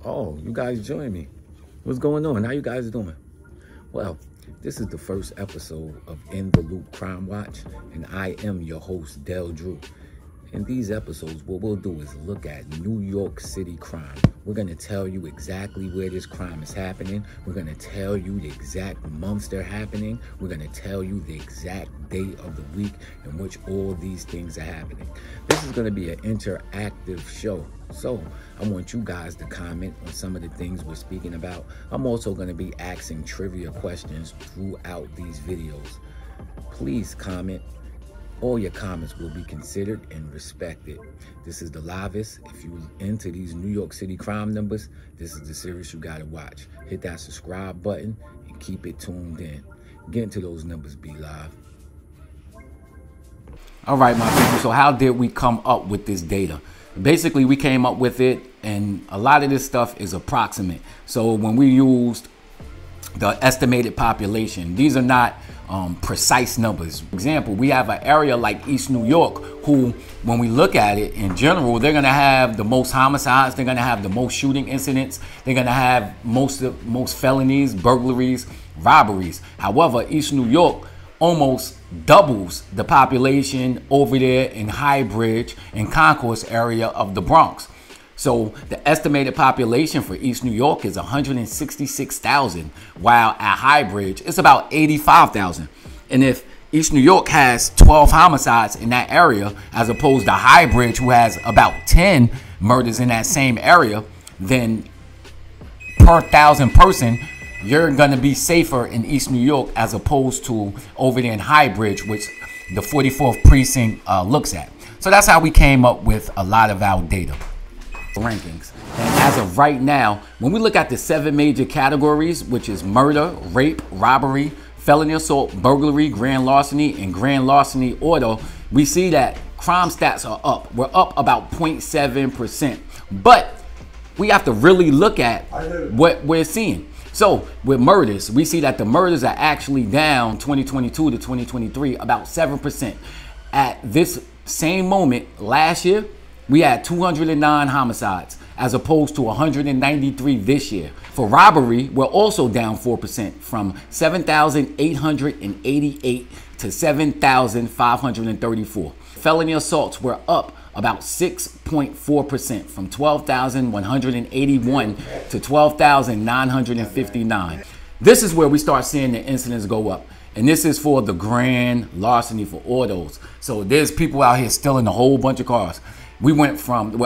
Oh, you guys join me. What's going on? How you guys doing? Well, this is the first episode of In the Loop Crime Watch, and I am your host, Del Drew. In these episodes, what we'll do is look at New York City crime. We're going to tell you exactly where this crime is happening. We're going to tell you the exact months they're happening. We're going to tell you the exact day of the week in which all these things are happening. This is going to be an interactive show. So I want you guys to comment on some of the things we're speaking about. I'm also going to be asking trivia questions throughout these videos. Please comment. All your comments will be considered and respected. This is the livest. If you're into these New York City crime numbers, this is the series you gotta watch. Hit that subscribe button and keep it tuned in. Get into those numbers, be live. All right, my people, so how did we come up with this data? Basically, we came up with it, and a lot of this stuff is approximate. So when we used the estimated population, these are not precise numbers. For example, we have an area like East New York who, when we look at it in general, they're gonna have the most homicides, they're gonna have the most shooting incidents, they're gonna have most felonies, burglaries, robberies. However, East New York almost doubles the population over there in High Bridge and Concourse area of the Bronx. So the estimated population for East New York is 166,000, while at High Bridge it's about 85,000. And if East New York has 12 homicides in that area, as opposed to High Bridge, who has about 10 murders in that same area, then per 1,000 person, you're gonna be safer in East New York as opposed to over there in High Bridge, which the 44th precinct looks at. So that's how we came up with a lot of our data rankings. And as of right now, when we look at the 7 major categories, which is murder, rape, robbery, felony assault, burglary, grand larceny, and grand larceny auto, we see that crime stats are up. We're up about 0.7%. But we have to really look at what we're seeing. So with murders, we see that the murders are actually down 2022 to 2023 about 7%. At this same moment last year, we had 209 homicides as opposed to 193 this year. For robbery, we're also down 4% from 7,888 to 7,534. Felony assaults were up about 6.4% from 12,181 to 12,959. This is where we start seeing the incidents go up. And this is for the grand larceny for autos. So there's people out here stealing a whole bunch of cars. We're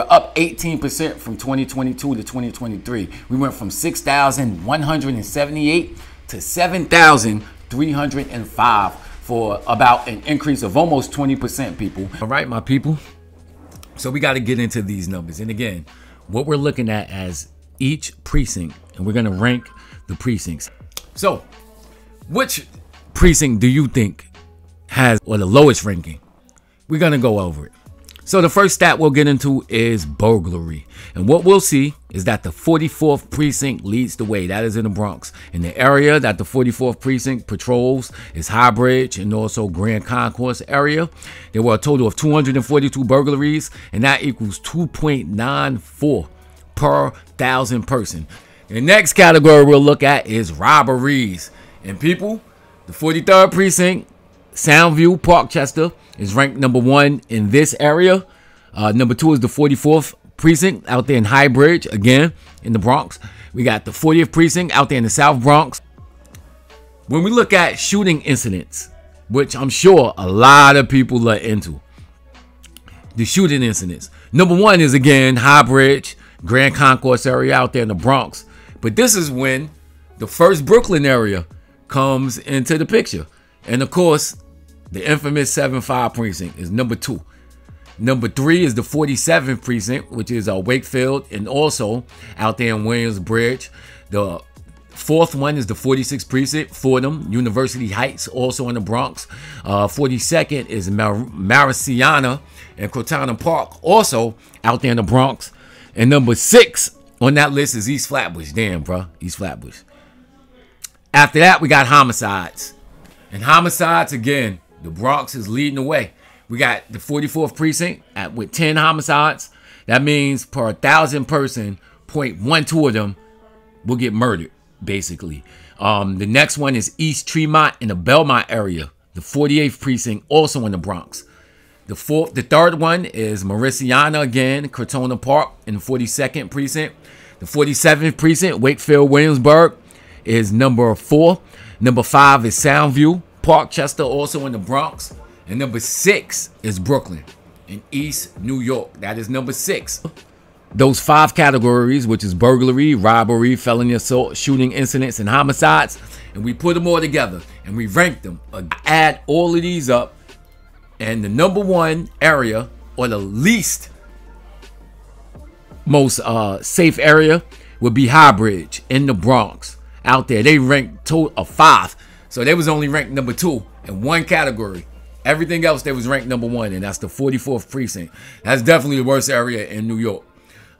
up 18% from 2022 to 2023. We went from 6,178 to 7,305 for about an increase of almost 20%, people. All right, my people. So we got to get into these numbers. And again, what we're looking at as each precinct, and we're going to rank the precincts. So which precinct do you think has the lowest ranking? We're going to go over it. So the first stat we'll get into is burglary. And what we'll see is that the 44th precinct leads the way. That is in the Bronx. In the area that the 44th precinct patrols is High Bridge and also Grand Concourse area. There were a total of 242 burglaries, and that equals 2.94 per 1,000 person. The next category we'll look at is robberies. And people, the 43rd precinct, Soundview, Parkchester, is ranked number 1 in this area. Number 2 is the 44th precinct out there in High Bridge, again in the Bronx. We got the 40th precinct out there in the South Bronx. When we look at shooting incidents, which I'm sure a lot of people are into, the shooting incidents, number 1 is again High Bridge, Grand Concourse area out there in the Bronx. But this is when the first Brooklyn area comes into the picture. And of course, the infamous 7-5 precinct is number 2. Number 3 is the 47th precinct, which is Wakefield, and also out there in Williamsbridge. The 4th one is the 46th precinct, Fordham, University Heights, also in the Bronx. 42nd is Marciana and Cortana Park, also out there in the Bronx. And number 6 on that list is East Flatbush. Damn, bro, East Flatbush. After that, we got homicides. And homicides, again, the Bronx is leading the way. We got the 44th precinct with 10 homicides. That means per 1,000 person, 0.12 of them will get murdered, basically. The next one is East Tremont in the Belmont area, the 48th precinct, also in the Bronx. The third one is Mariciana again, Crotona Park in the 42nd precinct. The 47th precinct, Wakefield, Williamsburg, is number 4. Number 5 is Soundview, Parkchester, also in the Bronx. And number 6 is Brooklyn in East New York. That is number 6. Those 5 categories, which is burglary, robbery, felony assault, shooting incidents, and homicides. And we put them all together and we rank them. Add all of these up. And the number 1 area, or the least most safe area, would be Highbridge in the Bronx. Out there, they ranked total of 5. So they was only ranked number 2 in one category. Everything else, they was ranked number 1, and that's the 44th precinct. That's definitely the worst area in New York.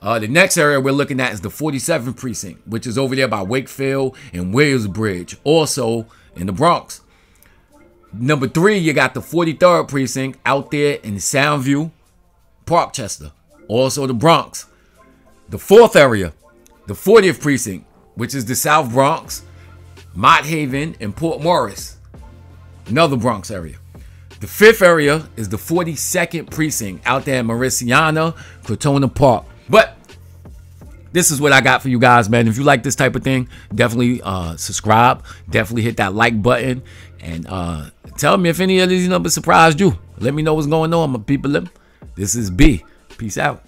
The next area we're looking at is the 47th precinct, which is over there by Wakefield and Williamsbridge, also in the Bronx. Number 3, you got the 43rd precinct out there in Soundview, Parkchester, also the Bronx. The 4th area, the 40th precinct, which is the South Bronx, Mott Haven, and Port Morris, another Bronx area. The 5th area is the 42nd precinct out there in Mariciana, Crotona Park. But this is what I got for you guys, man. If you like this type of thing, definitely subscribe. Definitely hit that like button. And tell me if any of these numbers surprised you. Let me know what's going on, my people. This is B. Peace out.